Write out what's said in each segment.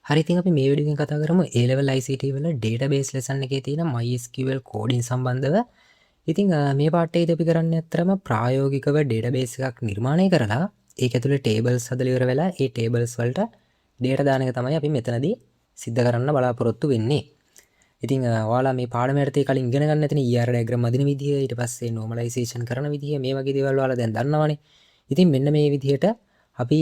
හරි ඉතින් අපි මේ වීඩියෝ එකෙන් කතා කරමු A level ICT වල database lesson එකේ තියෙන MySQL coding සම්බන්ධව. ඉතින් මේ පාඩ එකේදී අපි කරන්නේ අත්‍තරම ප්‍රායෝගිකව database එකක් නිර්මාණය කරලා ඒක ඇතුලේ tables හදලා ඉවර වෙලා ඒ tables වලට data දාන එක තමයි අපි මෙතනදී සිද්ධ කරන්න බලාපොරොත්තු වෙන්නේ. ඉතින් ඔයාලා මේ පාඩම යටතේ කලින් ඉගෙන ගන්න නැතිනේ ER diagram අදින විදිය, ඊට පස්සේ normalization කරන විදිය, මේ වගේ දේවල් ඔයාලා දැන් දන්නවනේ. ඉතින් මෙන්න මේ විදිහට අපි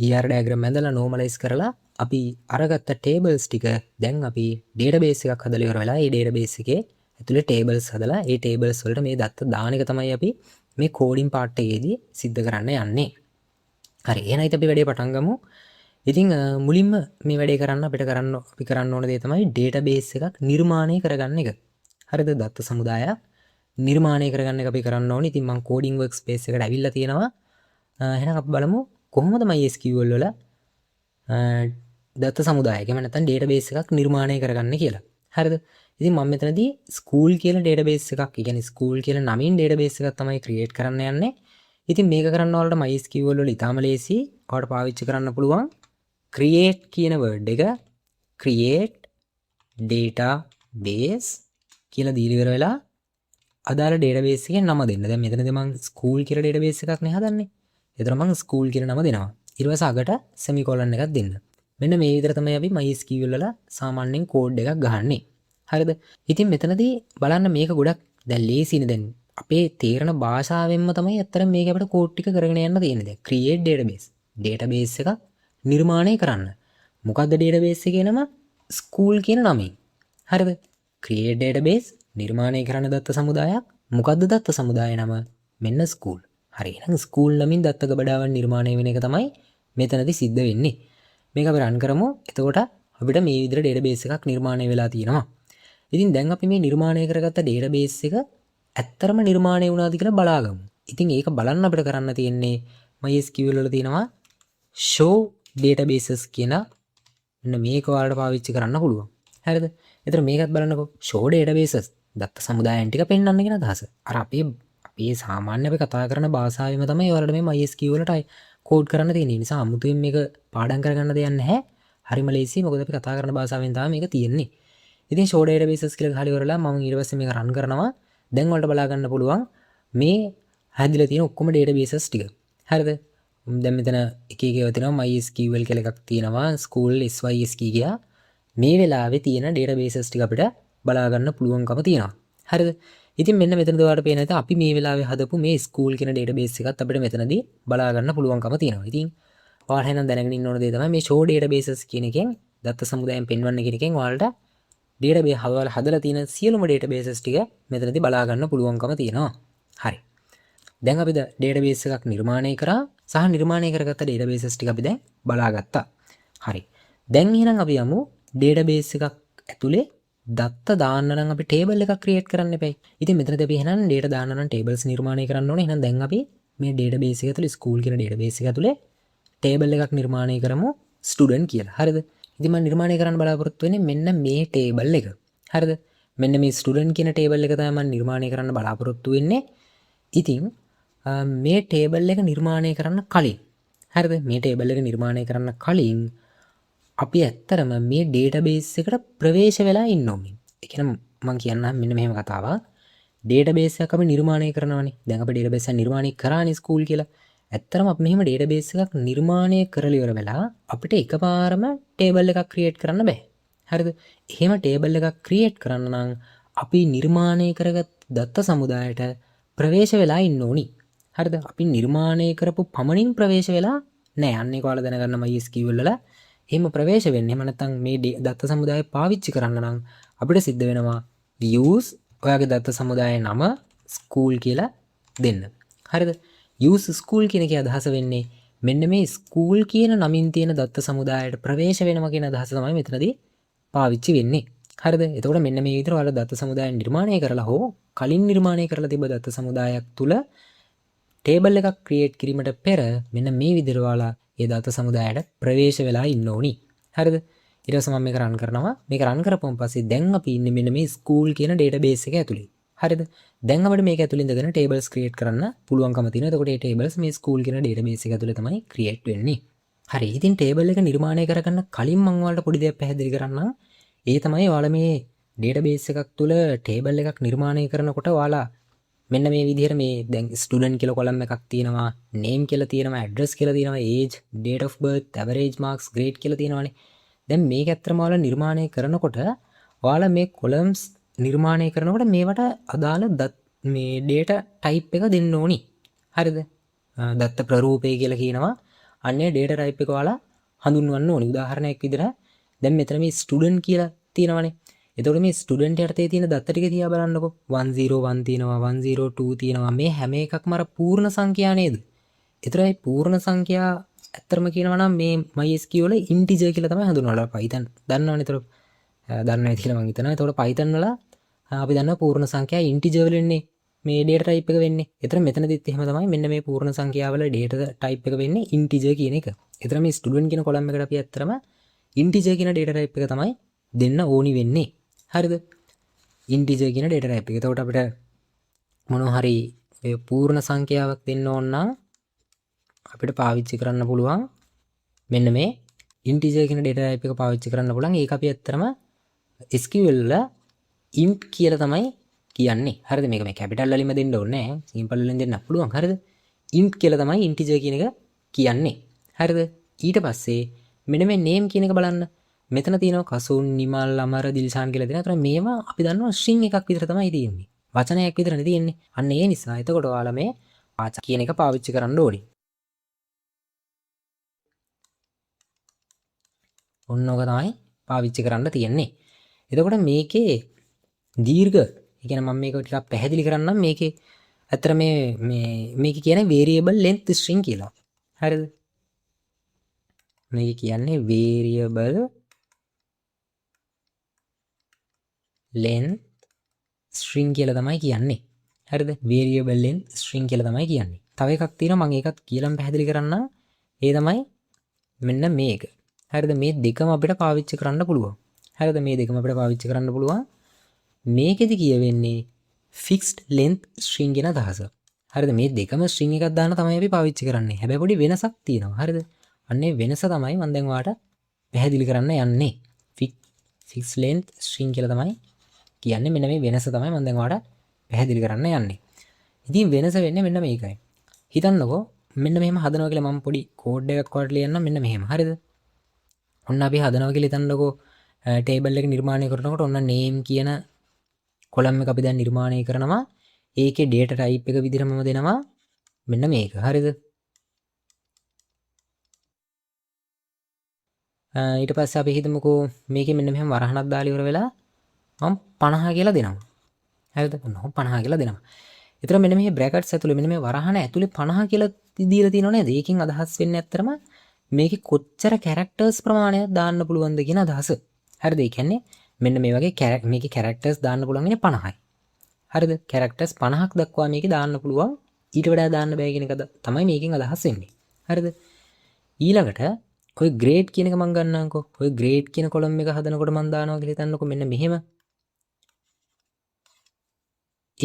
ER diagram ඇඳලා normalize කරලා අපි අරගත්ත tables ටික දැන් අපි database එකක් හදලා ඉවර වෙලා ඒ database එකේ ඇතුලේ tables හදලා ඒ tables වලට මේ දත්ත දාන එක තමයි අපි මේ coding part එකේදී සිද්ධ කරන්න යන්නේ. හරි එහෙනම් අපි වැඩේ පටන් ගමු. ඉතින් මුලින්ම මේ වැඩේ කරන්න අපි කරන්න ඕන දේ තමයි database එකක් නිර්මාණය කරගන්න එක. හරිද? දත්ත සමුදායක් නිර්මාණය කරගන්න එක අපි කරන්න ඕනේ. ඉතින් මම coding workspace එකට ඇවිල්ලා තියෙනවා. එහෙනම් අපි බලමු කොහොමද MySQL වල දත්ත සමුදායක එහෙම නැත්නම් database එකක් නිර්මාණය කරගන්න කියලා. හරිද? ඉතින් මම මෙතනදී school කියලා database එකක්, ඒ කියන්නේ school කියලා නමින් database එකක් තමයි create කරන්න යන්නේ. ඉතින් මේක කරන්න ඔයාලට MySQL වල ඉතාම ලේසි. ඔයාලට පාවිච්චි කරන්න පුළුවන් create කියන word එක create database කියලා දීලා ඉවර වෙලා අදාළ database එකේ නම දෙන්න. දැන් මෙතනදී මම school කියලා database එකක් නේ හදන්නේ. ඒතර මම school කියලා නම දෙනවා. ඊට පස්සේ අගට semicolon එකක් දෙන්න. මෙන්න මේ විදිහට තමයි අපි MySQL වල සාමාන්‍යයෙන් code එකක් ගහන්නේ. හරිද? ඉතින් මෙතනදී බලන්න මේක ගොඩක් දැන් ලේසිනේ. දැන් අපේ තේරෙන භාෂාවෙන්ම තමයි අත්‍තරම මේක අපිට code ටික කරගෙන යන්න තියෙන්නේ. දැන් create database එකක් නිර්මාණය කරන්න. මොකද්ද database එකේ නම? school කියන නමෙන්. හරිද? create database නිර්මාණය කරන්න දත්ත සමුදායක්. මොකද්ද දත්ත සමුදාය නම? මෙන්න school. හරි. එහෙනම් school නමින් දත්ත ගබඩාවක් නිර්මාණය වෙන එක තමයි මෙතනදී සිද්ධ වෙන්නේ. මේක අපි රන් කරමු. එතකොට අපිට මේ විදිහට database එකක් නිර්මාණය වෙලා තියෙනවා. ඉතින් දැන් අපි මේ නිර්මාණය කරගත්ත database එක ඇත්තරම නිර්මාණය වුණාද කියලා බලාගමු. ඉතින් ඒක බලන්න අපිට කරන්න තියෙන්නේ MySQL වල තියෙනවා show databases කියන මෙන්න මේක ඔයාලට පාවිච්චි කරන්න පුළුවන්. හරිද? එතන මේකත් බලන්නකෝ show databases දත්ත සමුදායන් ටික පෙන්වන්න කියන අදහස. අර අපේ සාමාන්‍ය අපි කතා කරන භාෂාවෙම තමයි ඔයාලට මේ MySQL වලට කෝඩ් කරන්න තියෙන්නේ. ඒ නිසා අමුතුවෙන් මේක පාඩම් කරගන්න දෙයක් නැහැ. හරිම ලේසි. මොකද අපි කතා කරන භාෂාවෙන් තමයි මේක තියෙන්නේ. ඉතින් show databases කියලා ගහලා ඉවරලා මම ඊට පස්සේ මේක රන් කරනවා. දැන් ඔයාලට බලා ගන්න පුළුවන් මේ හැදිලා තියෙන ඔක්කොම databases ටික. හරිද? දැන් මෙතන එක එක ඒවා තියෙනවා MySQL කියලා එකක් තියෙනවා. school SYSK කියලා. මේ වෙලාවේ තියෙන databases ටික අපිට බලා ගන්න පුළුවන්කම තියෙනවා. හරිද? ඉතින් මෙන්න මෙතනදී ඔයාලට පේන විදිහට අපි මේ වෙලාවේ හදපු මේ school කියන database එකත් අපිට මෙතනදී බලා ගන්න පුළුවන්කම තියෙනවා. ඉතින් ඔයාලා එහෙනම් දැනගෙන ඉන්න ඕන දේ තමයි මේ show databases කියන එකෙන් දත්ත සමුදායෙන් පෙන්වන්න කියන එකෙන් ඔයාලට database හදලා තියෙන සියලුම databases ටික මෙතනදී බලා ගන්න පුළුවන්කම තියෙනවා. හරි. දැන් අපි database එකක් නිර්මාණය කරා සහ නිර්මාණය කරගත්ත databases ටික අපි දැන් බලාගත්තා. හරි. දැන් එහෙනම් අපි යමු database එකක් ඇතුලේ දත්ත දාන්න නම් අපි table එකක් create කරන්න එපයි. ඉතින් මෙතනදී අපි එහෙනම් data දාන්න නම් tables නිර්මාණය කරන්න ඕනේ. එහෙනම් දැන් අපි මේ database එක ඇතුලේ school කියන database එක ඇතුලේ table එකක් නිර්මාණය කරමු student කියලා. හරිද? ඉතින් මම නිර්මාණය කරන්න බලාපොරොත්තු වෙන්නේ මෙන්න මේ table එක. හරිද? මෙන්න මේ student කියන table එක තමයි මම නිර්මාණය කරන්න බලාපොරොත්තු වෙන්නේ. ඉතින් මේ table එක නිර්මාණය කරන්න කලින් හරිද? මේ table එක නිර්මාණය කරන්න කලින් අපි ඇත්තරම මේ database එකට ප්‍රවේශ වෙලා ඉන්න ඕනේ. ඒ කියන්නේ මම කියන්නම් මෙන්න මෙහෙම කතාවක්. database එකක් අපි නිර්මාණය කරනවානේ. දැන් අපි database එක නිර්මාණය කරානේ school කියලා. ඇත්තරම අපි මෙහෙම database එකක් නිර්මාණය කරලා ඉවර වෙලා අපිට එකපාරම table එකක් create කරන්න බෑ. හරිද? එහෙම table එකක් create කරන්න නම් අපි නිර්මාණය කරගත් දත්ත සමුදායට ප්‍රවේශ වෙලා ඉන්න ඕනි. හරිද? අපි නිර්මාණය කරපු පමණින් ප්‍රවේශ වෙලා නෑ. අන්නේ කොහොමද දැනගන්න MySQL වල එහෙම ප්‍රවේශ වෙන්නේ. එහෙම නැත්නම් මේ දත්ත සමුදාය පාවිච්චි කරන්න නම් අපිට සිද්ධ වෙනවා use ඔයාගේ දත්ත සමුදායේ නම school කියලා දෙන්න. හරිද? use school කියන එකේ අදහස වෙන්නේ මෙන්න මේ school කියන නමින් තියෙන දත්ත සමුදායට ප්‍රවේශ වෙනවා කියන අදහස තමයි මෙතනදී පාවිච්චි වෙන්නේ. හරිද? එතකොට මෙන්න මේ විදිහට ඔයාලා දත්ත සමුදාය නිර්මාණය කරලා හෝ කලින් නිර්මාණය කරලා තිබ්බ දත්ත සමුදායක් තුල table එකක් create කිරීමට පෙර මෙන්න මේ විදිහට ඔයාලා ඒ දත්ත සමුදායට ප්‍රවේශ වෙලා ඉන්න ඕනි. හරිද? ඊට පස්සේ මම මේක රන් කරනවා. මේක රන් කරපුවම පස්සේ දැන් අපි ඉන්නේ මෙන්න මේ school කියන database එක ඇතුලේ. හරිද? දැන් අපිට මේක ඇතුලේ ඉඳගෙන tables create කරන්න පුළුවන්කම තියෙනවා. එතකොට මේ tables මේ school කියන database එක ඇතුලේ තමයි create වෙන්නේ. හරි. ඉතින් ටේබල් එක නිර්මාණය කරගන්න කලින් මම ඔයාලට පොඩි දෙයක් පැහැදිලි කරන්නම්. ඒ තමයි ඔයාලා මේ ඩේටාබේස් එකක් තුල ටේබල් එකක් නිර්මාණය කරනකොට ඔයාලා මෙන්න මේ විදිහට මේ දැන් ස්ටුඩන්ට් කියලා කොලම් එකක් තියෙනවා, name කියලා තියෙනවා, address කියලා තියෙනවා, age, date of birth, average marks, grade කියලා තියෙනවානේ. දැන් මේක ඇත්තටම ඔයාලා නිර්මාණය කරනකොට ඔයාලා මේ කොලම්ස් නිර්මාණය කරනකොට මේවට අදාළ මේ ඩේටා ටයිප් එක දෙන්න ඕනි. හරිද? දත්ත ප්‍රරූපය කියලා කියනවා. අන්නේ ඩේටා ටයිප් එක ඔයාලා හඳුන්වන්න ඕනි. උදාහරණයක් විදිහට දැන් මෙතන මේ ස්ටුඩන්ට් කියලා තියෙනවානේ. එතකොට මේ ස්ටුඩන්ට් යටතේ තියෙන දත්ත ටික තියා බලන්නකෝ. 101 තියෙනවා, 102 තියෙනවා. මේ හැම එකක්ම අර පූර්ණ සංඛ්‍යා නේද? ඒතරයි පූර්ණ සංඛ්‍යා ඇත්තටම කියනවා නම් මේ MySQL වල ඉන්ටිජර් කියලා තමයි හඳුන්වලා. Python දන්නවනේ. ඒතර දන්නේ කියලා මම හිතනවා. ඒතකොට Python වල අපි දන්නවා පූර්ණ සංඛ්‍යා ඉන්ටිජර් වලින්නේ මේ ඩේටා ටයිප් එක වෙන්නේ. ඒතර මෙතනදිත් එහෙම තමයි. මෙන්න මේ පූර්ණ සංඛ්‍යාවල ඩේටා ටයිප් එක වෙන්නේ ඉන්ටිජර් කියන එක. ඒතර මේ ස්ටුඩන්ට් කියන කොලම් එකට අපි ඇත්තටම ඉන්ටිජර් කියන ඩේටා ටයිප් එක තමයි දෙන්න ඕනි වෙන්නේ. හරිද? ඉන්ටිජර් කියන ඩේටා ටයිප් එක. එතකොට අපිට මොනවා හරි මේ පූර්ණ සංඛ්‍යාවක් දෙන්න ඕන නම් අපිට පාවිච්චි කරන්න පුළුවන් මෙන්න මේ ඉන්ටිජර් කියන ඩේටා ටයිප් එක පාවිච්චි කරන්න පුළුවන්. ඒක අපි ඇත්තටම SQL වල int කියලා තමයි කියන්නේ. හරිද? මේක මේ කැපිටල් වලින්ම දෙන්න ඕනේ නැහැ. සිම්පල් වලින් දෙන්න පුළුවන්. හරිද? int කියලා තමයි ඉන්ටිජර් කියන එක කියන්නේ. හරිද? ඊට පස්සේ මෙන්න මේ name කියන එක බලන්න. මෙතන තියෙනවා කසුන්, නිමල්, අමර, දිල්ෂාන් කියලා දෙනවා. ඒතර මේවා අපි දන්නවා string එකක් විතර තමයි තියෙන්නේ. වචනයක් විතරනේ තියෙන්නේ. අන්න ඒ නිසා එතකොට ඔයාලා මේ වාචක කියන එක පාවිච්චි කරන්න ඕනේ. ඔන්න ඔක තමයි පාවිච්චි කරන්න තියෙන්නේ. එතකොට මේකේ දීර්ඝ, ඒ කියන්නේ මම මේක ටිකක් පැහැදිලි කරන්නම්. මේකේ ඇත්තට මේක කියන්නේ variable length string කියලා. හරිද? මේක කියන්නේ variable length string කියලා තමයි කියන්නේ. හරිද? variable length string කියලා තමයි කියන්නේ. තව එකක් තියෙනවා මම ඒකත් කියලාම පැහැදිලි කරන්නම්. ඒ තමයි මෙන්න මේක. හරිද? මේ දෙකම අපිට පාවිච්චි කරන්න පුළුවන්. හරිද? මේ දෙකම අපිට පාවිච්චි කරන්න පුළුවන්. මේකෙදි කියවෙන්නේ fixed length string කියන අදහස. හරිද? මේ දෙකම string එකක් දාන්න තමයි අපි පාවිච්චි කරන්නේ. හැබැයි පොඩි වෙනසක් තියෙනවා. හරිද? අන්නේ වෙනස තමයි මම දැන් ඔයාලට පැහැදිලි කරන්න යන්නේ. fixed length string කියලා තමයි කියන්නේ. මෙන්න මේ වෙනස තමයි මම දැන් ඔයාලට පැහැදිලි කරන්න යන්නේ. ඉතින් වෙනස වෙන්නේ මෙන්න මේකයි. හිතන්නකෝ මෙන්න මෙහෙම හදනවා කියලා මම පොඩි කෝඩ් එකක් ඔයාලට ලියන්නම් මෙන්න මෙහෙම. හරිද? ඔන්න අපි හදනවා කියලා හිතන්නකෝ ටේබල් එක නිර්මාණය කරනකොට ඔන්න name කියන කොලම් එක අපි දැන් නිර්මාණය කරනවා. ඒකේ data type එක විදිහට මම දෙනවා මෙන්න මේක. හරිද? ඊට පස්සේ අපි හිතමුකෝ මේකේ මෙන්න මෙහෙම වරහණක් දාලා ඉවර වෙලා මම 50 කියලා දෙනවා. හරිද? ඔන්න 50 කියලා දෙනවා. ඒතර මෙන්න මේ බ්‍රැකට්ස් ඇතුලේ මෙන්න මේ වරහණ ඇතුලේ 50 කියලා දීලා තියෙනව නේද? ඒකෙන් අදහස් වෙන්නේ ඇත්තරම මේකේ කොච්චර කැරක්ටර්ස් ප්‍රමාණයක් දාන්න පුළුවන්ද කියන අදහස. හරිද? ඒ කියන්නේ මෙන්න මේ වගේ මේකේ කැරක්ටර්ස් දාන්න පුළුවන් ඉන්නේ 50යි. හරිද? කැරක්ටර්ස් 50ක් දක්වා මේකේ දාන්න පුළුවන්. ඊට වඩා දාන්න බෑ කියන එක තමයි මේකෙන් අදහස් වෙන්නේ. හරිද? ඊළඟට ඔය ග්‍රේඩ් කියන එක මම ගන්නම්කෝ. ඔය ග්‍රේඩ් කියන කොලම් එක හදනකොට මම දානවා කියලා හිතන්නකෝ මෙන්න මෙහෙම.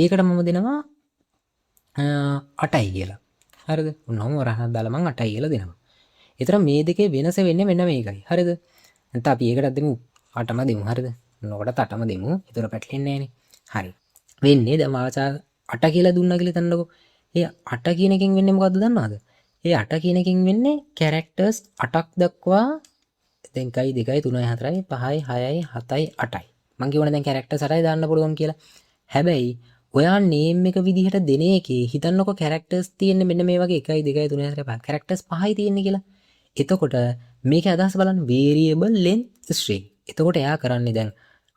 ඒකට මම දෙනවා 8යි කියලා. හරිද? ඔන්නම වරහණක් දාලා මම 8යි කියලා දෙනවා. ඒතර මේ දෙකේ වෙනස වෙන්නේ මෙන්න මේකයි. හරිද? නැත්නම් අපි ඒකටත් දෙමු 8ම දෙමු. හරිද? ඔන්නකොටත් 8ම දෙමු. ඒතර පැටලෙන්නේ නැහනේ. හරි. වෙන්නේ දැන් වාචා 8 කියලා දුන්නා කියලා හිතන්නකෝ. ඒ 8 කියන එකෙන් වෙන්නේ මොකද්ද දන්නවද? ඒ 8 කියන එකෙන් වෙන්නේ කැරක්ටර්ස් 8ක් දක්වා දැන් 1 2 3 4 5 6 7 8යි. මම කියවනේ දැන් කැරක්ටර්ස් 8යි දාන්න පුළුවන් කියලා. හැබැයි ඔයා නේම් එක විදිහට දෙන එකේ හිතන්නකො කැරක්ටර්ස් තියෙන්නේ මෙන්න මේ වගේ 1 2 3 4 5 කැරක්ටර්ස් 5යි තියෙන්නේ කියලා. එතකොට මේකේ අදහස බලන්න variable length string. එතකොට එයා කරන්නේ දැන්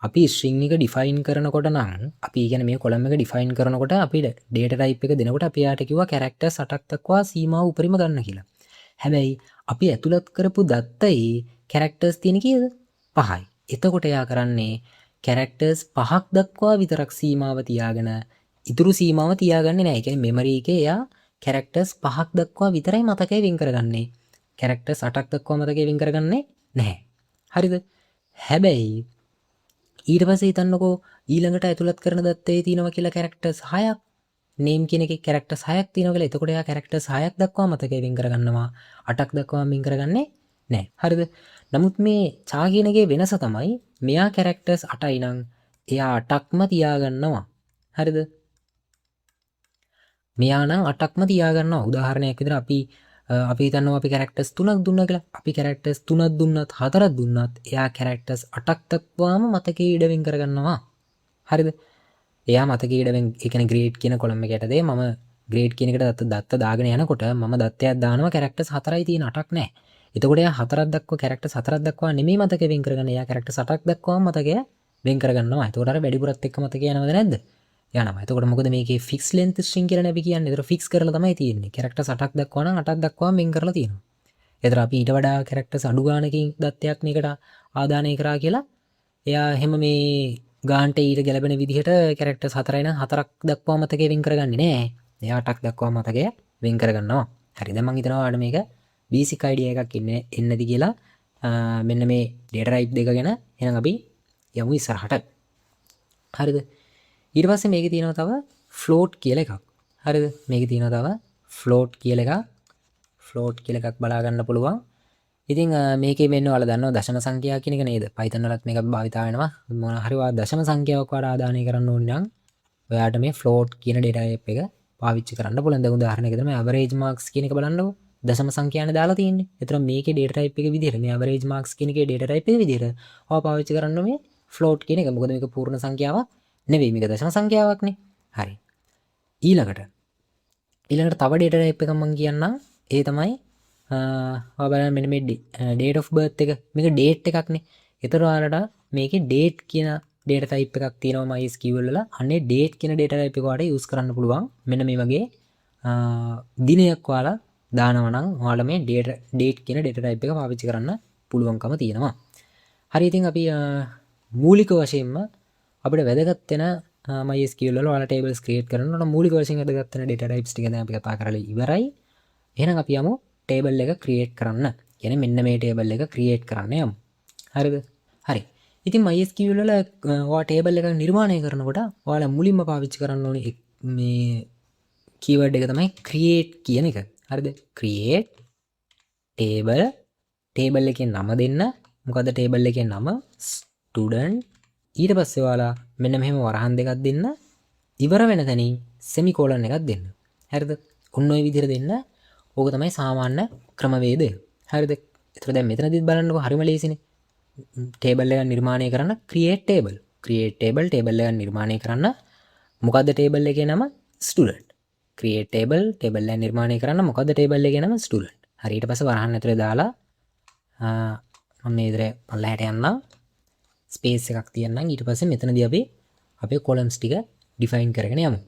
අපි string එක define කරනකොට නම් අපි කියන්නේ මේ column එක define කරනකොට අපි data type එක දෙනකොට අපි යාට කිව්වා characters 8ක් දක්වා සීමාව උපරිම ගන්න කියලා. හැබැයි අපි ඇතුළත් කරපු දත්තයේ characters තියෙන කීයද? 5යි. එතකොට එයා කරන්නේ characters 5ක් දක්වා විතරක් සීමාව තියාගෙන ඉතුරු සීමාව තියාගන්නේ නැහැ. ඒ කියන්නේ memory එකේ එයා characters 5ක් දක්වා විතරයි මතකයේ වෙන් කරගන්නේ. characters 8ක් දක්වා මතකයේ වෙන් කරගන්නේ නැහැ. හරිද? හැබැයි ඊට පස්සේ හිතන්නකෝ ඊළඟට ඇතුළත් කරන දත්තයේ තියෙනවා කියලා characters 6ක් name කියන එකේ characters 6ක් තියෙනවා කියලා. එතකොට එයා characters 6ක් දක්වා මතකයේ වෙන් කරගන්නවා. 8ක් දක්වා වෙන් කරගන්නේ නෑ. හරිද? නමුත් මේ චා කියන එකේ වෙනස තමයි මෙයා කැරක්ටර්ස් 8යි නම් එයා 8ක්ම තියාගන්නවා. හරිද? මෙයා නම් 8ක්ම තියාගන්නවා. උදාහරණයක් විදිහට අපි හිතනවා අපි කැරක්ටර්ස් 3ක් දුන්නා කියලා. අපි කැරක්ටර්ස් 3ක් දුන්නත් 4ක් දුන්නත් එයා කැරක්ටර්ස් 8ක් දක්වාම මතකයේ ඉඩ වෙන් කරගන්නවා. හරිද? එයා මතකයේ ඉඩ වෙන් ඒ කියන්නේ ග්‍රේඩ් කියන කොලම් එක යටතේ මම ග්‍රේඩ් කියන එකට දත්ත දාගෙන යනකොට මම දත්තයක් දානවා කැරක්ටර්ස් 4යි තියෙන 8ක් නැහැ. එතකොට එයා 4ක් දක්වා කැරක්ටර්ස් 4ක් දක්වා නෙමෙයි මතකයේ වෙන් කරගන්න. එයා කැරක්ටර්ස් 8ක් දක්වාම මතකය වෙන් කරගන්නවා. එතකොට අර වැඩිපුරත් එක්ක මතකය යනවද නැද්ද? යනවා. එතකොට මොකද මේකේ ෆික්ස් ලෙන්ත් ස්ට්‍රින්ග් කියලා අපි කියන්නේ. ඒතර ෆික්ස් කරලා තමයි තියෙන්නේ. කැරක්ටර්ස් 8ක් දක්වා නම් 8ක් දක්වාම වෙන් කරලා තියෙනවා. ඒතර අපි ඊට වඩා කැරක්ටර්ස් අඩු ගානකින් දත්තයක් මේකට ආදානය කරා කියලා එයා එහෙම මේ ගාන්ට ඊට ගැලපෙන විදිහට කැරක්ටර්ස් 4යි නම් 4ක් දක්වා මතකයේ වෙන් කරගන්නේ නෑ. එයා 8ක් දක්වා මතකය වෙන් කරගන්නවා. හරි. දැන් මම හිතනවා ඔයාලට මේක බේසික් අයිඩියා එකක් එන්නද කියලා. මෙන්න මේ data type දෙක ගැන එහෙනම් අපි යමු ඉස්සරහට. හරිද? ඊට පස්සේ මේකේ තියෙනවා තව float කියලා එකක්. හරිද? මේකේ තියෙනවා තව float කියලා එකක්. float කියලා එකක් බලා ගන්න පුළුවන්. ඉතින් මේකේ මෙන්න ඔයාලා දන්නවා දශම සංඛ්‍යාව කියන එක නේද? Python වලත් මේක භාවිතා වෙනවා. මොන හරි ඔයා දශම සංඛ්‍යාවක් වඩා ආදානය කරන්න ඕන නම් ඔයාට මේ float කියන data type එක පාවිච්චි කරන්න පුළුවන්. දැන් උදාහරණයකට තමයි average marks කියන එක බලන්නකෝ. දශම සංඛ්‍යාවනේ දාලා තියෙන්නේ. ඒතර මේකේ data type එක විදිහට මේ average marks කියන එකේ data type එක විදිහට ඔයා පාවිච්චි කරන්න මේ float කියන එක. මොකද මේක පූර්ණ සංඛ්‍යාවක් නෙවෙයි. මේක දශම සංඛ්‍යාවක්නේ. හරි. ඊළඟට තව data type එකක් මම කියන්නම්. ඒ තමයි ඔයා බලන්න මෙන්න මේ date of birth එක. මේක date එකක්නේ. ඒතර ඔයාලට මේකේ date කියන data type එකක් තියෙනවා MySQL වල. අනේ date කියන data type එක ඔයාලට use කරන්න පුළුවන්. මෙන්න මේ වගේ දිනයක් ඔයාලා දානවා නම් ඔයාලා මේ date කියන data type එක පාවිච්චි කරන්න පුළුවන්කම තියෙනවා. හරි. ඉතින් අපි මූලික වශයෙන්ම අපිට වැදගත් වෙන MySQL වල ඔයාලා tables create කරනකොට මූලික වශයෙන් වැදගත් වෙන data types ටික දැන් අපි කතා කරලා ඉවරයි. එහෙනම් අපි යමු table එක create කරන්න. කියන්නේ මෙන්න මේ table එක create කරන්න යමු. හරිද? හරි. ඉතින් MySQL වල ඔයා table එකක් නිර්මාණය කරනකොට ඔයාලා මුලින්ම පාවිච්චි කරන්න ඕනේ මේ keyword එක තමයි create කියන එක. හරිද? create table. table එකේ නම දෙන්න. මොකද්ද table එකේ නම? student. ඊට පස්සේ ඔයාලා මෙන්න මෙහෙම වරහන් දෙකක් දෙන්න. ඉවර වෙන තැනින් semicolon එකක් දෙන්න. හරිද? ඔන්න ඔය විදිහට දෙන්න. ඕක තමයි සාමාන්‍ය ක්‍රමවේදය. හරිද? ඒතර දැන් මෙතනදිත් බලන්නකො හරිම ලේසිනේ. table එකක් නිර්මාණය කරන්න create table. create table එකක් නිර්මාණය කරන්න මොකද්ද table එකේ නම? student. create table එකක් නිර්මාණය කරන්න මොකද්ද table එකේ නම? student. හරි. ඊට පස්සේ වරහන් ඇතුලේ දාලා මම මේ ඉදිරිය පල්ලහැට යන්නම්. ස්පේස් එකක් තියන්නම්. ඊට පස්සේ මෙතනදී අපි අපේ columns ටික define කරගෙන යමු.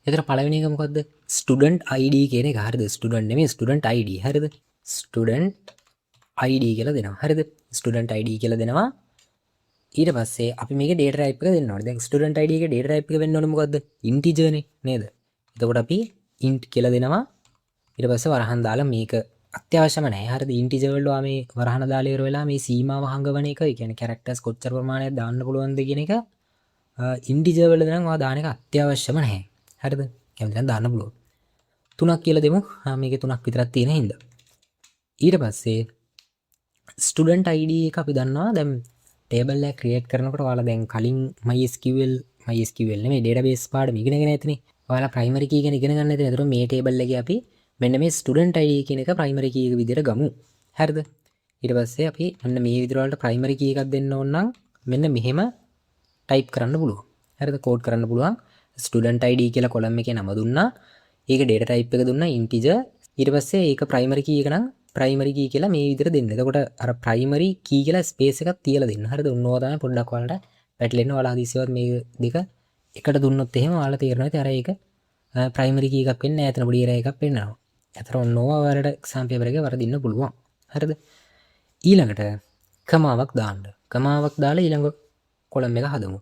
එතන පළවෙනි එක මොකද්ද? student id කියන එක. හරිද? student නෙමෙයි student id. හරිද? student id කියලා දෙනවා. හරිද? student id කියලා දෙනවා. ඊට පස්සේ අපි මේකේ data type එක දෙන්න ඕනේ. දැන් student id එකේ data type එක වෙන්න ඕනේ මොකද්ද? integer නේ නේද? එතකොට අපි int කියලා දෙනවා. ඊට පස්සේ වරහන් දාලා මේක අත්‍යවශ්‍යම නැහැ. හරිද? integer වල මේ වරහන දාලා ඉවර වෙලා මේ සීමාව හංගවන එක, ඒ කියන්නේ characters කොච්චර ප්‍රමාණයක් දාන්න පුළුවන්ද කියන එක integer වල නම් ඔයා දාන එක අත්‍යවශ්‍යම නැහැ. හරිද? කැමති නම් දාන්න පුළුවන්. 3ක් කියලා දෙමු. මේකේ 3ක් විතරක් තියෙන හින්දා. ඊට පස්සේ student id එක අපි දන්නවා. දැන් table එක create කරනකොට ඔයාලා දැන් කලින් MySQL නෙමෙයි database පාඩම ඉගෙනගෙන ඇතිනේ. ඔයාලා primary key ගැන ඉගෙන ගන්න ඇතිනේ. ඒතර මේ table එකේ අපි මෙන්න මේ student id කියන එක primary key එක විදිහට ගමු. හරිද? ඊට පස්සේ අපි මෙන්න මේ විදිහට වලට primary key එකක් දෙන්න ඕන නම් මෙන්න මෙහෙම type කරන්න පුළුවන්. හරිද? code කරන්න පුළුවන්. student id කියලා column එකේ නම දුන්නා. ඒක data type එක දුන්නා integer. ඊට පස්සේ ඒක primary key එක නම් primary key කියලා මේ විදිහට දෙන්න. එතකොට අර primary key කියලා space එකක් තියලා දෙන්න. හරිද? ඔන්නවා තමයි පොඩ්ඩක් ඔයාලට පැටලෙන්න. ඔයාලා හදිසියවත් මේ දෙක එකට දුන්නොත් එහෙම ඔයාලා තේරෙනවා. ඉතින් අර ඒක primary key එකක් වෙන්නේ නැහැ. එතන පොඩි error එකක් වෙන්නවා. අතර ඔන්නවා ඔයාලට exam paper එකේ වරදින්න පුළුවන්. හරිද? ඊළඟට කමාවක් දාන්න. කමාවක් දාලා ඊළඟ column එක හදමු.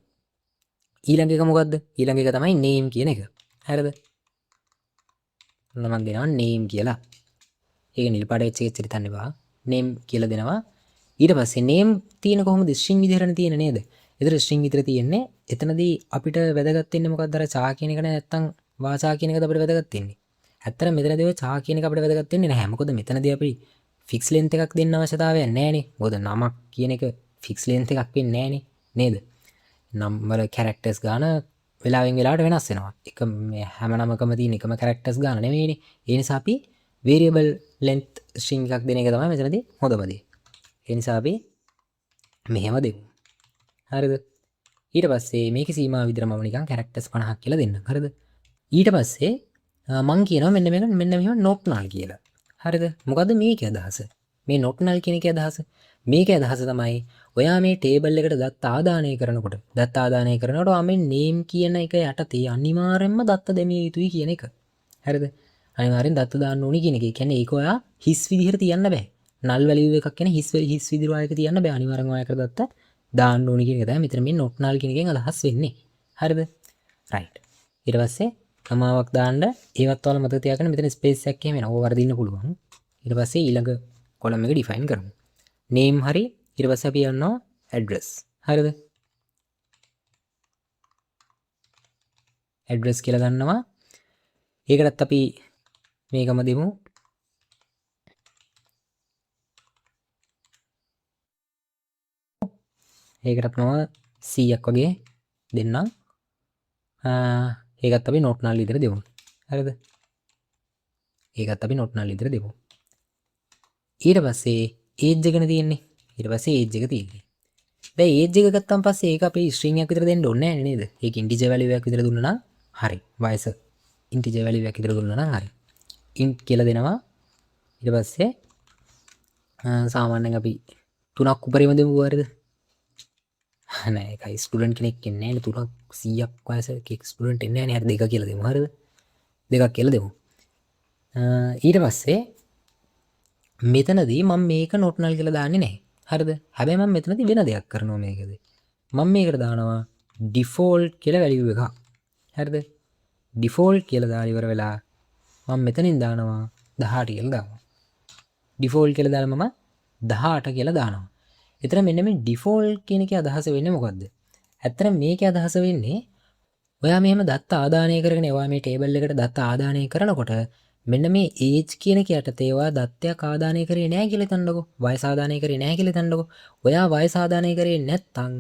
ඊළඟ එක මොකද්ද? ඊළඟ එක තමයි name කියන එක. හරිද? මම දෙනවා name කියලා. ඒක නිල් පාට වෙච්ච එකෙත් හිතන්න එපා. name කියලා දෙනවා. ඊට පස්සේ name තියෙන කොහොමද string විදිහටනේ තියෙන නේද? ඒතර string විතර තියෙන්නේ. එතනදී අපිට වැදගත් වෙන්නේ මොකක්ද? අර චා කියන එක නැත්තම් වාචා කියන එකද අපිට වැදගත් වෙන්නේ. ඇත්තට මෙතනදී ඔය චා කියන එක අපිට වැදගත් වෙන්නේ නැහැ. මොකද මෙතනදී අපි ෆික්ස් ලෙන්ත් එකක් දෙන්න අවශ්‍යතාවයක් නැහැ නේ. මොකද නමක් කියන එක ෆික්ස් ලෙන්ත් එකක් වෙන්නේ නැහැ නේ. නේද? නම් වල කැරක්ටර්ස් ගාන වෙලාවෙන් වෙලාවට වෙනස් වෙනවා. එක මේ හැම නමකම තියෙන එකම කැරක්ටර්ස් ගාන නෙමෙයිනේ. ඒ නිසා අපි variable length string එකක් දෙන එක තමයි මෙතනදී හොඳම දේ. ඒ නිසා අපි මෙහෙම දෙමු. හරිද? ඊට පස්සේ මේකේ සීමාව විතර මම නිකන් කැරක්ටර්ස් 50ක් කියලා දෙන්නම්. හරිද? ඊට පස්සේ මං කියනවා මෙන්න මෙහෙම not null කියලා. හරිද? මොකද්ද මේකේ අදහස? මේ not null කියන එකේ අදහස. මේකේ අදහස තමයි ඔයා මේ ටේබල් එකට දත්ත ආදානය කරනකොට මේ name කියන එක යටතේ අනිවාර්යෙන්ම දත්ත දෙමිය යුතුයි කියන එක. හරිද? අනිවාර්යෙන් දත්ත දාන්න ඕනි කියන එක. ඒ කියන්නේ ඒක ඔයා හිස් විදිහට තියන්න බෑ. null value එකක් කියන්නේ හිස් විදිහට ඔයාලක තියන්න බෑ. අනිවාර්යෙන් ඔයාලකට දත්ත දාන්න ඕනි කියන එක තමයි මෙතන මේ not null කියන එකෙන් අදහස් වෙන්නේ. හරිද? right. ඊට පස්සේ කමාවක් දාන්න ඒවත් වල මතක තියාගන්න මෙතන ස්පේස් එකක් එහෙම එනවා. ඕක වර්ධින්න පුළුවන්. ඊට පස්සේ ඊළඟ කොලම් එක ඩිෆයින් කරමු. name හරි ඊට පස්සේ අපි යනවා address. හරිද? address කියලා ගන්නවා. ඒකටත් අපි මේකම දෙමු. ඒකටත් නම 100ක් වගේ දෙන්නම්. ඒකත් අපි not null විදිහට දෙමු. හරිද? ඒකත් අපි not null විදිහට දෙමු. ඊට පස්සේ age එකනේ තියෙන්නේ. ඊට පස්සේ age එක තියෙන්නේ. දැන් age එක ගත්තාන් පස්සේ ඒක අපි string එකක් විතර දෙන්න ඕනේ නැහැ නේද? ඒක integer value එකක් විතර දුන්නා නම් හරි. වයස integer value එකක් විතර දුන්නා නම් හරි. int කියලා දෙනවා. ඊට පස්සේ සාමාන්‍යයෙන් අපි 3ක් උඩරිම දෙමු හරිද? නෑ ඒකයි ස්ටුඩන්ට් කෙනෙක් ඉන්නේ නැහැ නේ 3ක් 100ක් වයසක ස්ටුඩන්ට් ඉන්නේ නැහැ නේ. හරි 2 කියලා දෙමු හරිද? 2ක් කියලා දෙමු. ඊට පස්සේ මෙතනදී මම මේක not null කියලා දාන්නේ නැහැ. හරිද? හැබැයි මම මෙතනදී වෙන දෙයක් කරනවා මේකදී. මම මේකට දානවා default කියලා value එකක්. හරිද? default කියලා දාලා ඉවර වෙලා මම මෙතනින් දානවා 18 කියලා දානවා. default කියලා දාලා මම 18 කියලා දානවා. එතන මෙන්න මේ default කියන එකේ අදහස වෙන්නේ මොකද්ද? ඇත්තට මේකේ අදහස වෙන්නේ ඔයා මෙහෙම දත්ත ආදානය කරගෙන ඔයා මේ ටේබල් එකට දත්ත ආදානය කරනකොට මෙන්න මේ age කියන එක යටතේ ඔයා දත්තයක් ආදානය කරේ නැහැ කියලා හිතන්නකෝ. වයස ආදානය කරේ නැහැ කියලා හිතන්නකෝ. ඔයා වයස ආදානය කරේ නැත්නම්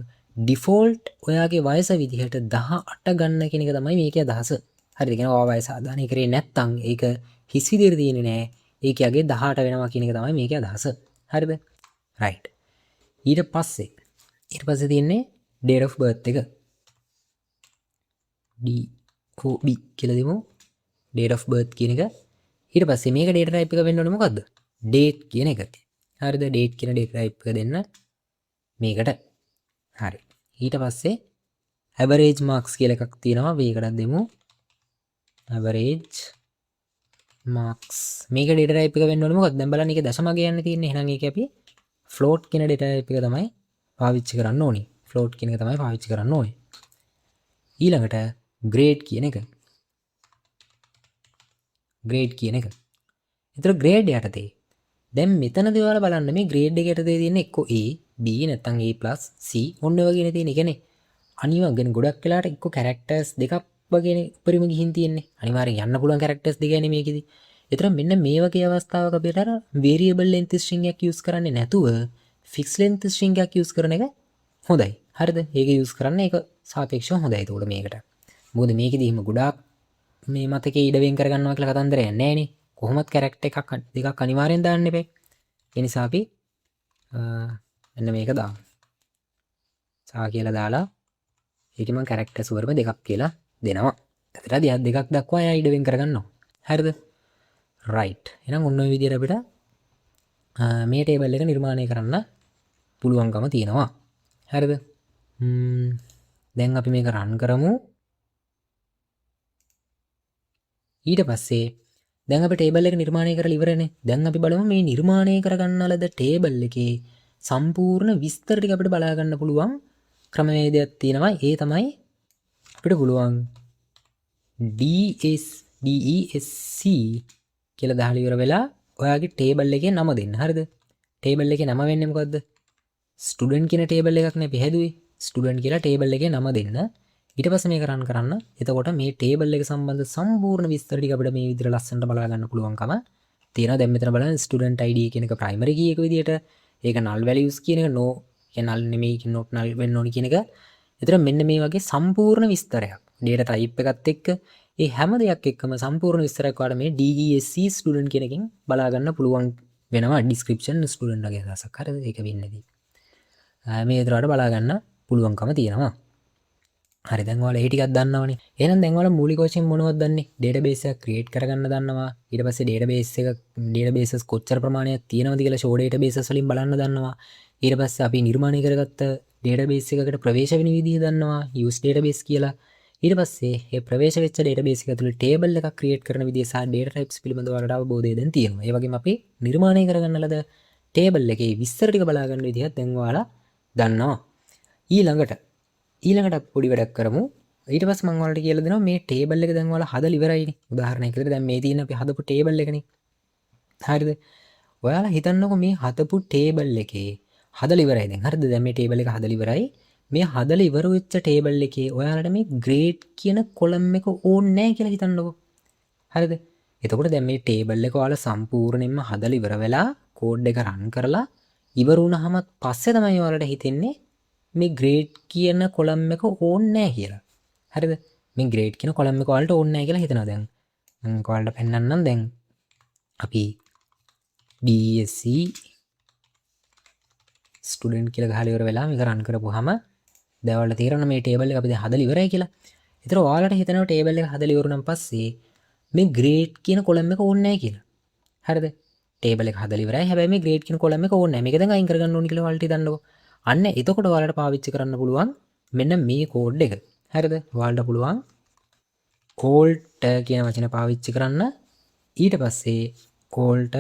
default ඔයාගේ වයස විදිහට 18 ගන්න කියන එක තමයි මේකේ අදහස. හරිද? කියන ඔයා වයස ආදානය කරේ නැත්නම් ඒක හිස් විදිහට තියෙන්නේ නැහැ. ඒකගේ 18 වෙනවා කියන එක තමයි මේකේ අදහස. හරිද? right. ඊට පස්සේ තියෙන්නේ date of birth එක. DOB කියලා දෙමු. date of birth කියන එක. ඊට පස්සේ මේක data type එක වෙන්න ඕනේ මොකද්ද? date කියන එක. හරිද? date කියන data type එක දෙන්න මේකට. හරි. ඊට පස්සේ average marks කියලා එකක් තියෙනවා. මේකටත් දෙමු. average marks. මේක data type එක වෙන්න ඕනේ මොකද්ද? දැන් බලන්න මේකේ දශමග යන්න තියෙන්නේ. එහෙනම් ඒක අපි float කියන data type එක තමයි පාවිච්චි කරන්න ඕනේ. float කියන එක තමයි පාවිච්චි කරන්න ඕනේ. ඊළඟට grade කියන එක. grade කියන එක. ඒතර grade යටතේ දැන් මෙතනදී ඔයාලා බලන්න මේ grade එක යටතේ තියෙන එක්ක A, B නැත්නම් A+, C ඔන්න ඔය වගේනේ තියෙන. කියන්නේ අනිවාර්යෙන් ගොඩක් වෙලාවට එක්ක characters දෙකක් වගේනේ උඩරිම ගිහින් තියෙන්නේ. අනිවාර්යෙන් යන්න පුළුවන් characters දෙකනේ මේකෙදි. ඒතර මෙන්න මේ වගේ අවස්ථාවක අපිට අර variable length string එකක් use කරන්නේ නැතුව fixed length string එකක් use කරන එක හොඳයි. හරිද? ඒක use කරන්න ඒක සාපේක්ෂව හොඳයි. ඒකට මේකට. මොකද මේකෙදි එහෙම ගොඩාක් මේ මතකේ ඉඩ වෙන් කරගන්නවා කියලා කතන්දරයක් නැහැ නේ. කොහොමත් කැරක්ටර් එකක් දෙකක් අනිවාර්යෙන් දාන්න එපේ. ඒ නිසා අපි මෙන්න මේක දාමු. සා කියලා දාලා ඊට මම කැරක්ටර්ස් වර්ම දෙකක් කියලා දෙනවා. එතන දිහා දෙකක් දක්වා එයා ඉඩ වෙන් කරගන්නවා. හරිද? right. එහෙනම් ඔන්න ඔය විදිහට අපිට මේ ටේබල් එක නිර්මාණය කරන්න පුළුවන්කම තියෙනවා. හරිද? දැන් අපි මේක රන් කරමු. ඊට පස්සේ දැන් අපි ටේබල් එක නිර්මාණය කරලා ඉවරනේ. දැන් අපි බලමු මේ නිර්මාණය කරගන්න ලද ටේබල් එකේ සම්පූර්ණ විස්තර ටික අපිට බලා ගන්න පුළුවන් ක්‍රමවේදයක් තියෙනවා. ඒ තමයි අපිට පුළුවන් DESC කියලා දාලා ඉවර වෙලා ඔයාගේ ටේබල් එකේ නම දෙන්න. හරිද? ටේබල් එකේ නම වෙන්නේ මොකද්ද? ස්ටුඩන්ට් කියන ටේබල් එකක් නේ අපි හැදුවේ. ස්ටුඩන්ට් කියලා ටේබල් එකේ නම දෙන්න. ඊට පස්සේ මේක රන් කරන්න. එතකොට මේ ටේබල් එක සම්බන්ධ සම්පූර්ණ විස්තර ටික අපිට මේ විදිහට ලස්සනට බලා ගන්න පුළුවන්කම තියෙනවා. දැන් මෙතන බලන්න student id කියන එක primary key එක විදියට, ඒක null values කියන එක no කියන null නෙමෙයි not null වෙන්න ඕනි කියන එක. එතන මෙන්න මේ වගේ සම්පූර්ණ විස්තරයක් data type එකත් එක්ක ඒ හැම දෙයක් එක්කම සම්පූර්ණ විස්තරයක් වඩ මේ DESC student කියන එකෙන් බලා ගන්න පුළුවන් වෙනවා. description student වගේ අදහසක්. හරිද? ඒක වෙන්නේදී මේ විතරට බලා ගන්න පුළුවන්කම තියෙනවා. හරි, දැන් ඔයාලා ඒ ටිකක් දන්නවනේ. එහෙනම් දැන් ඔයාලා මූලික වශයෙන් මොනවද දන්නේ? database එකක් create කරගන්න දන්නවා. ඊට පස්සේ databases කොච්චර ප්‍රමාණයක් තියෙනවද කියලා show databases වලින් බලන්න දන්නවා. ඊට පස්සේ අපි නිර්මාණය කරගත්ත database එකකට ප්‍රවේශ වෙන විදිහ දන්නවා. use database කියලා. ඊට පස්සේ මේ ප්‍රවේශ වෙච්ච database එක ඇතුළේ table එකක් create කරන විදිහ සහ data types පිළිබඳව ඔයාලට අවබෝධය දැන් තියෙනවා. ඒ වගේම අපි නිර්මාණය කරගන්න ලද table එකේ විස්තර ටික බලා ගන්න විදිහත් දැන් ඔයාලා දන්නවා. ඊළඟට පොඩි වැඩක් කරමු. ඊට පස්සේ මම ඔයාලට කියලා දෙනවා මේ table එක දැන් ඔයාලා හදලා ඉවරයිනේ. උදාහරණයක් විදිහට දැන් මේ තියෙන අපි හදපු table එකනේ. හරිද? ඔයාලා හිතන්නකෝ මේ හදපු table එකේ හදලා ඉවරයි දැන්. හරිද? දැන් මේ table එක හදලා ඉවරයි. මේ හදලා ඉවර වෙච්ච table එකේ ඔයාලට මේ grade කියන column එක ඕනේ නැහැ කියලා හිතන්නකෝ. හරිද? එතකොට දැන් මේ table එක ඔයාලා සම්පූර්ණයෙන්ම හදලා ඉවර වෙලා code එක run කරලා ඉවර වුණාම පස්සේ තමයි ඔයාලට හිතෙන්නේ මේ grade කියන column එක ඕනේ නැහැ කියලා. හරිද? මේ grade කියන column එක ඔයාලට ඕනේ නැහැ කියලා හිතනවා දැන්. මම ඔයාලට පෙන්නන්නම් දැන් අපි DSC ස්ටුඩන්ට් කියලා ගහලා ඉවර වෙලා මේක රන් කරපුවාම දැන් ඔයාලට තේරෙනවා මේ ටේබල් එක අපි දැන් හදලා ඉවරයි කියලා. ඒතර ඔයාලට හිතෙනවා ටේබල් එක හදලා ඉවරුනන් පස්සේ මේ grade කියන කොලම් එක ඕනේ නැහැ කියලා. හරිද? ටේබල් එක හදලා ඉවරයි. හැබැයි මේ grade කියන කොලම් එක ඕනේ නැහැ. මේක දැන් අයින් කරගන්න ඕනේ කියලා ඔයාලට හිතන්නකෝ. අන්න එතකොට ඔයාලට පාවිච්චි කරන්න පුළුවන් මෙන්න මේ කෝඩ් එක. හරිද? ඔයාලට පුළුවන් alt කියන වචනේ පාවිච්චි කරන්න. ඊට පස්සේ alt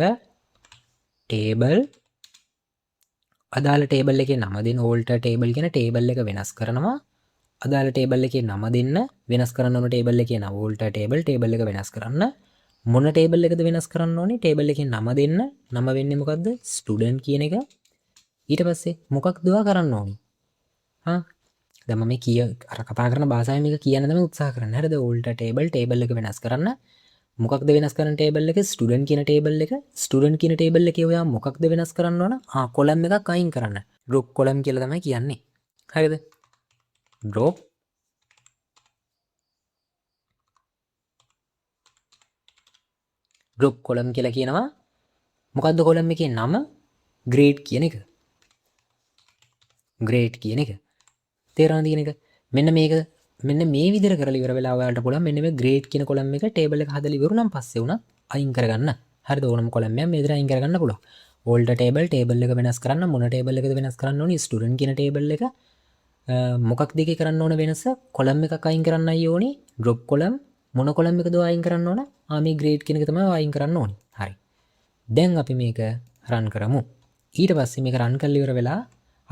table අදාළ ටේබල් එකේ නම දෙන්න. alt table කියන ටේබල් එක වෙනස් කරනවා. අදාළ ටේබල් එකේ නම දෙන්න. වෙනස් කරන්න ඕන ටේබල් එකේ නම alt ටේබල් එක වෙනස් කරන්න. මොන ටේබල් එකද වෙනස් කරන්න ඕනේ? ටේබල් එකේ නම දෙන්න. නම වෙන්නේ මොකද්ද? student කියන එක. ඊට පස්සේ මොකක්ද ඔයා කරන්න ඕනේ? දැන් මම අර කතා කරන භාෂාවෙන් මේක කියන්න තමයි උත්සාහ කරන්නේ. හරිද? alt ටේබල් එක වෙනස් කරන්න. මොකක්ද වෙනස් කරන ටේබල් එක? ස්ටුඩන්ට් කියන ටේබල් එක. ස්ටුඩන්ට් කියන ටේබල් එකේ ඔයා මොකක්ද වෙනස් කරන්න ඕන? කොලම් එකක් අයින් කරන්න. drop කොලම් කියලා තමයි කියන්නේ. හරිද? drop කොලම් කියලා කියනවා. මොකද්ද කොලම් එකේ නම? grade කියන එක. grade කියන එක. තේරෙනවද කියන එක? මෙන්න මේ විදිහට කරලා ඉවර වෙලා ඔයාලට පුළුවන් මෙන්න මේ grade කියන කොලම් එක ටේබල් එක හදලා ඉවරුනන් පස්සේ උනත් අයින් කරගන්න. හරිද? ඕනම කොලම් එකක් මේ විදිහට අයින් කරගන්න පුළුවන්. alt ටේබල් එක වෙනස් කරන්න. මොන ටේබල් එකද වෙනස් කරන්න ඕනේ? student කියන ටේබල් එක. මොකක්ද එකේ කරන්න ඕන වෙනස? කොලම් එකක් අයින් කරන්නයි ඕනේ. drop කොලම් මොන කොලම් එකද අයින් කරන්න ඕන? මේ grade කියන එක තමයි අයින් කරන්න ඕනේ. හරි. දැන් අපි මේක run කරමු. ඊට පස්සේ මේක run කරලා ඉවර වෙලා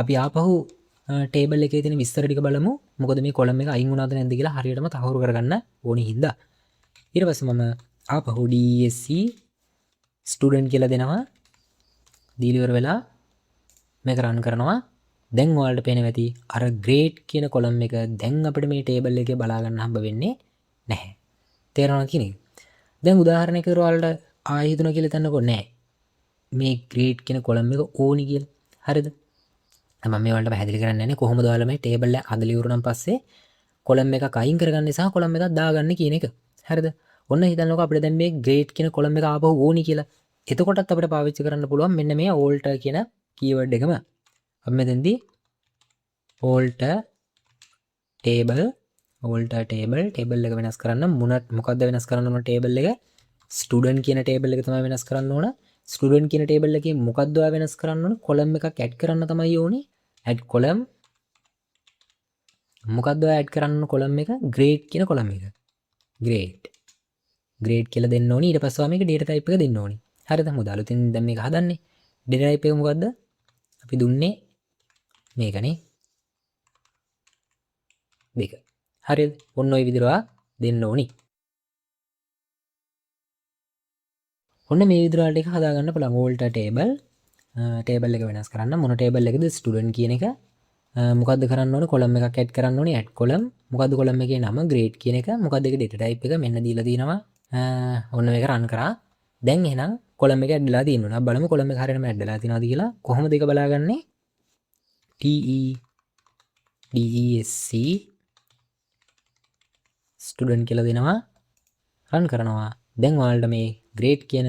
අපි ආපහු ටේබල් එකේ තියෙන විස්තර ටික බලමු. මොකද මේ කොලම් එක අයින් වුණාද නැද්ද කියලා හරියටම තහවුරු කරගන්න ඕනේ හින්දා. ඊට පස්සේ මම ආපහු DSC ස්ටුඩන්ට් කියලා දෙනවා. දීලා ඉවර වෙලා මේක රන් කරනවා. දැන් ඔයාලට පේනවා ඇති අර grade කියන කොලම් එක දැන් අපිට මේ ටේබල් එකේ බලා ගන්න හම්බ වෙන්නේ නැහැ. තේරෙනවද කියන එක? දැන් උදාහරණයකට ඔයාලට ආයෙ හිතනවා කියලා හිතන්නකෝ නෑ. මේ grade කියන කොලම් එක ඕනි කියලා. හරිද? මම මේ වලට පැහැදිලි කරන්න යන්නේ කොහොමද ඔයාලා මේ ටේබල් එක හදලා ඉවරුනන් පස්සේ කොලම් එකක් අයින් කරගන්න සහ කොලම් එකක් දාගන්න කියන එක. හරිද? ඔන්න හිතන්නකෝ අපිට දැන් මේ grade කියන කොලම් එක ආපහු ඕනි කියලා. එතකොටත් අපිට පාවිච්චි කරන්න පුළුවන් මෙන්න මේ alt කියන keyword එකම. අපි මෙතෙන්දී alt table එක වෙනස් කරන්න මොකක්ද වෙනස් කරන්න ඕන ටේබල් එක? student කියන ටේබල් එක තමයි වෙනස් කරන්න ඕන. student කියන ටේබල් එකේ මොකක්ද ඔයා වෙනස් කරන්න ඕන? කොලම් එකක් add කරන්න තමයි ඕනේ. add column මොකක්ද ඔයා add කරන්න ඕන කොලම් එක? grade කියන කොලම් එක. grade කියලා දෙන්න ඕනේ. ඊට පස්සේ මේක data type එක දෙන්න ඕනේ. හරිද? මොකද අලුතින් දැන් මේක හදන්නේ. data type එක මොකද්ද? අපි දුන්නේ මේකනේ. දෙක. හරිද? ඔන්න ඔය විදිහට දෙන්න ඕනේ. ඔන්න මේ විදිහට එක හදාගන්න පුළුවන්. alt ටේබල් එක වෙනස් කරන්න. මොන ටේබල් එකද? student කියන එක. මොකද්ද කරන්න ඕනේ? කොලම් එකක් add කරන්න ඕනේ. add column. මොකද්ද කොලම් එකේ නම? grade කියන එක. මොකද්ද ඒකේ data type එක? මෙන්න දීලා තිනවා. ඔන්න මේක run කරා. දැන් එහෙනම් කොලම් එක ඇඩ්ලා තියෙනවා. බලමු කොලම් එක හරියටම ඇඩ්ලා තියෙනවද කියලා. කොහොමද ඒක බලාගන්නේ? TEDESC ස්ටුඩන්ට් කියලා දෙනවා. රන් කරනවා. දැන් ඔයාලට මේ ග්‍රේඩ් කියන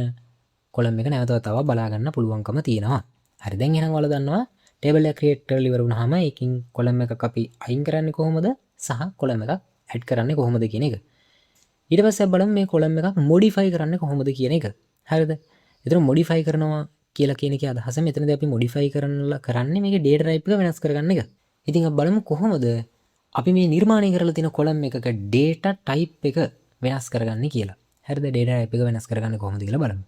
කොලම් එක නැවත තව බලා ගන්න පුළුවන්කම තියෙනවා. හරි දැන් එහෙනම් ඔයාලා දන්නවා ටේබල් එක ක්‍රියේට් කරලා ඉවර වුණාම ඒකින් කොලම් එකක් අපි අයින් කරන්නේ කොහොමද සහ කොලම් එකක් ඇඩ් කරන්නේ කොහොමද කියන එක. ඊට පස්සේ බලමු මේ කොලම් එකක් මොඩිෆයි කරන්නේ කොහොමද කියන එක. හරිද? ඒතර මොඩිෆයි කරනවා කියලා කියන එකේ අදහස මෙතනදී අපි මොඩිෆයි කරන්නේ මේකේ ඩේටා ටයිප් එක වෙනස් කරගන්න එක. ඉතින් අපි බලමු කොහොමද අපි මේ නිර්මාණය කරලා තියෙන කොලම් එකක ඩේටා ටයිප් එක වෙනස් කරගන්නේ කියලා. හරිද? ඩේටා ටයිප් එක වෙනස් කරගන්නේ කොහොමද කියලා බලමු.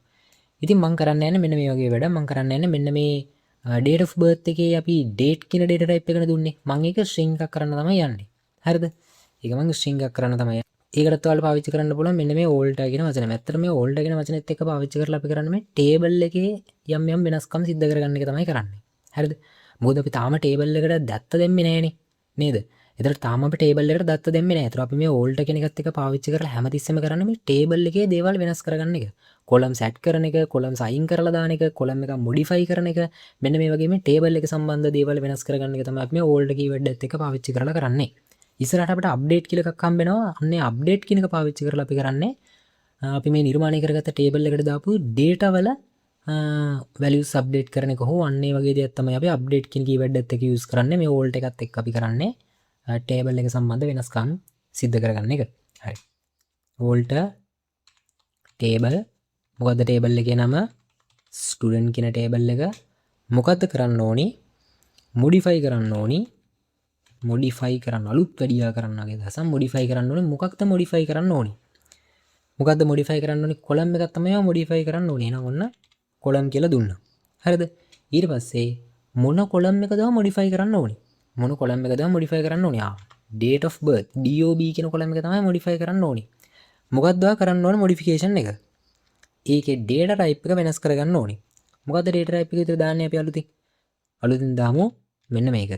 ඉතින් මම කරන්න යන්නේ මෙන්න මේ වගේ වැඩ. මම කරන්න යන්නේ මෙන්න මේ date of birth එකේ අපි date කියන data type එකනේ දුන්නේ. මම ඒක string එකක් කරන්න තමයි යන්නේ. හරිද? ඒක මම string එකක් කරන්න තමයි. ඒකටත් ඔයාලා පාවිච්චි කරන්න පුළුවන් මෙන්න මේ old කියන වචනේ. ඇත්තට මේ old කියන වචනේත් එක්ක පාවිච්චි කරලා අපි කරන්නේ මේ table එකේ යම් යම් වෙනස්කම් සිද්ධ කරගන්න එක තමයි කරන්නේ. හරිද? මොකද අපි තාම table එකට දත්ත දෙන්නේ නැහනේ. නේද? ඒතර තාම අපි table එකට දත්ත දෙන්නේ නැහැ. ඒතර අපි මේ old කියන එකත් එක්ක පාවිච්චි කරලා හැමතිස්සෙම කරන්නේ මේ table එකේ දේවල් වෙනස් කරගන්න එක. කොලම්ස් ඇඩ් කරන එක, කොලම්ස් අයින් කරලා දාන එක, කොලම් එක මොඩිෆයි කරන එක, මෙන්න මේ වගේ මේ ටේබල් එක සම්බන්ධ දේවල් වෙනස් කරගන්න එක තමයි අපි මේ ඕල්ඩ් කීවර්ඩ් එකත් එක්ක පාවිච්චි කරලා කරන්නේ. ඉස්සරහට අපිට අප්ඩේට් කියලා එකක් හම්බ වෙනවා. අන්නේ අප්ඩේට් කියන එක පාවිච්චි කරලා අපි කරන්නේ අපි මේ නිර්මාණය කරගත්ත ටේබල් එකට දාපු data වල values අප්ඩේට් කරන එක හෝ අන්නේ වගේ දේවල් තමයි අපි අප්ඩේට් කියන කීවර්ඩ් එකත් එක්ක යූස් කරන්නේ. මේ ඕල්ඩ් එකත් එක්ක අපි කරන්නේ ටේබල් එක සම්බන්ධ වෙනස්කම් සිද්ධ කරගන්න එක. හරි. ඕල්ඩ් ටේබල් මොකද ටේබල් එකේ නම ස්ටුඩන්ට් කියන ටේබල් එක මොකද්ද කරන්න ඕනි මොඩිෆයි කරන්න ඕනි මොඩිෆයි කරන්න අලුත් වැඩියා කරන්න වගේ දහසක් මොඩිෆයි කරන්න ඕනේ මොකක්ද මොඩිෆයි කරන්න ඕනි මොකද්ද මොඩිෆයි කරන්න ඕනි කොලම් එකක් තමයි මොඩිෆයි කරන්න ඕනේ එහෙනම් ඔන්න කොලම් කියලා දුන්නා හරිද ඊට පස්සේ මොන කොලම් එකද මොඩිෆයි කරන්න ඕනි මොන කොලම් එකද මොඩිෆයි කරන්න ඕනි date of birth DOB කියන කොලම් එක තමයි මොඩිෆයි කරන්න ඕනි මොකක්ද කරන්න ඕනේ මොඩිෆිකේෂන් එක ඒකේ data type එක වෙනස් කරගන්න ඕනේ. මොකද්ද data type එක විතර දාන්නේ අපි අලුතින්? අලුතින් දාමු මෙන්න මේක.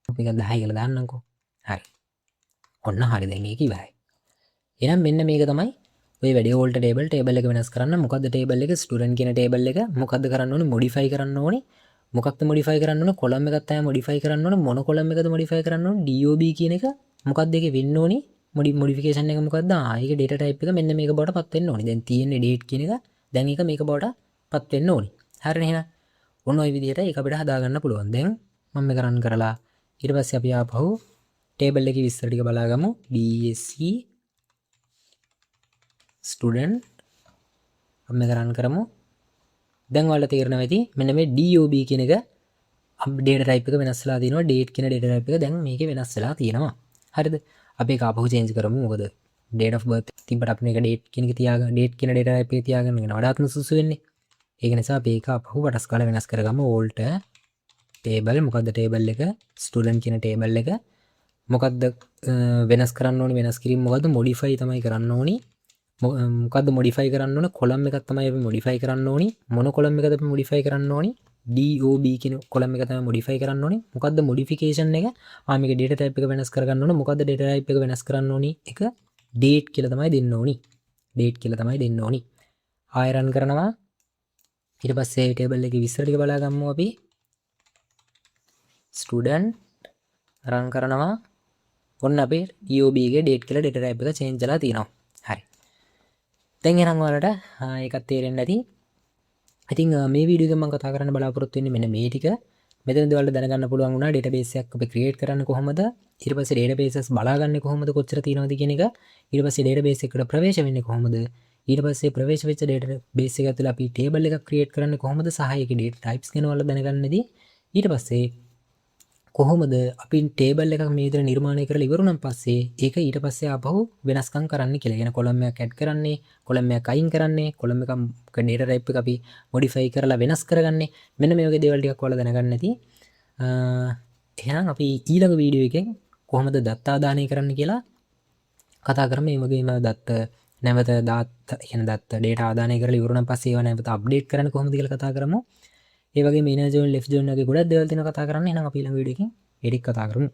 අපි එක 10 කියලා දාන්නම්කෝ. හරි. ඔන්න හරි දැන් ඒක ඉවරයි. එහෙනම් මෙන්න මේක තමයි ඔය වැඩි ඕල්ට ටේබල් එක වෙනස් කරන්න. මොකද්ද ටේබල් එක? ස්ටුඩන්ට් කියන ටේබල් එක මොකද්ද කරන්න ඕනේ? මොඩිෆයි කරන්න ඕනේ. මොකක්ද මොඩිෆයි කරන්න ඕනේ? කොලම් එකක් තමයි මොඩිෆයි කරන්න ඕනේ. මොන කොලම් එකද මොඩිෆයි කරන්න ඕනේ? DOB කියන එක මොකක්ද ඒකේ වෙන්න ඕනේ? මොඩිෆිකේෂන් එක මොකක්ද? ඒක data type එක මෙන්න මේක බවට පත් වෙන්න ඕනේ. දැන් තියෙන්නේ date කියන එක. දැන් ඒක මේක බවට පත් වෙන්න ඕනේ. හරිනේ එහෙනම්. ඔන්න ඔය විදිහට ඒක අපිට හදාගන්න පුළුවන්. දැන් මම මේක රන් කරලා ඊට පස්සේ අපි ආපහු ටේබල් එකේ විස්තර ටික බලාගමු. DSC student අපි මේක රන් කරමු. දැන් ඔයාලට තේරෙනවා ඇති මෙන්න මේ DOB කියන එක data type එක වෙනස් වෙලා තියෙනවා. date කියන data type එක දැන් මේකේ වෙනස් වෙලා තියෙනවා. හරිද? අපි ඒක ආපහු change කරමු. මොකද date of birth තිබ්බට අපි මේක date කියන එක තියාගන්න date කියන data type එක තියාගන්න වෙන වඩාත්ම සුසු වෙන්නේ. ඒක නිසා අපි ඒක ආපහු වටස් කාලා වෙනස් කරගමු. alt table මොකද්ද table එක student කියන table එක මොකද්ද වෙනස් කරන්න ඕනේ වෙනස් කිරීම මොකද්ද modify තමයි කරන්න ඕනේ. මොකද්ද modify කරන්න ඕනේ column එකක් තමයි අපි modify කරන්න ඕනේ. මොන column එකද අපි modify කරන්න ඕනේ? DOB කියන කොලම් එක තමයි modify කරන්න ඕනේ. මොකද්ද modification එක? මේක data type එක වෙනස් කරගන්න ඕනේ. මොකද්ද data type එක වෙනස් කරන්න ඕනේ? එක date කියලා තමයි දෙන්න ඕනේ. date කියලා තමයි දෙන්න ඕනේ. ආයෙ run කරනවා. ඊට පස්සේ table එකේ විස්තර ටික බලා ගමු අපි. student run කරනවා. ඔන්න අපේ DOB එකේ date කියලා data type එක change වෙලා තියෙනවා. හරි. දැන් එහෙනම් ඔයාලට ඒකත් තේරෙන්නේ නැති ඉතින් මේ වීඩියෝ එකෙන් මම කතා කරන්න බලාපොරොත්තු වෙන්නේ මෙන්න මේ ටික. මෙතනදී ඔයාලට දැනගන්න පුළුවන් වුණා database එකක් අපි create කරන්නේ කොහොමද? ඊට පස්සේ databases බලාගන්නේ කොහොමද? කොච්චර තියෙනවද කියන එක. ඊට පස්සේ database එකට ප්‍රවේශ වෙන්නේ කොහොමද? ඊට පස්සේ ප්‍රවේශ වෙච්ච database එක ඇතුළේ අපි table එකක් create කරන්නේ කොහොමද? සහ ඒකේ data types ගැන ඔයාලා දැනගන්නදී ඊට පස්සේ කොහොමද අපි table එකක් මේ විදිහට නිර්මාණය කරලා ඉවරුනන් පස්සේ ඒක ඊට පස්සේ ආපහු වෙනස්කම් කරන්න කියලා. කියන කොලම් එකක් ඇඩ් කරන්නේ, කොලම් එකක් අයින් කරන්නේ, කොලම් එකක data type එක අපි modify කරලා වෙනස් කරගන්නේ. මෙන්න මේ වගේ දේවල් ටිකක් ඔයාලා දැනගන්න ඇති. එහෙනම් අපි ඊළඟ වීඩියෝ එකෙන් කොහොමද දත්ත ආදානය කරන්න කියලා කතා කරමු. මේ වගේම දත්ත නැවත දත්ත data ආදානය කරලා ඉවරුනන් පස්සේ ඒවා නැවත අප්ඩේට් කරන්න කොහොමද කියලා කතා කරමු. ඒ වගේ ඉනර් ජෝන් ලෙෆ්ට් ජෝන් වගේ ගොඩක් දේවල් තියෙනවා කතා කරන්න. එහෙනම් අපි ඊළඟ වීඩියෝ එකෙන් ඒක කතා කරමු.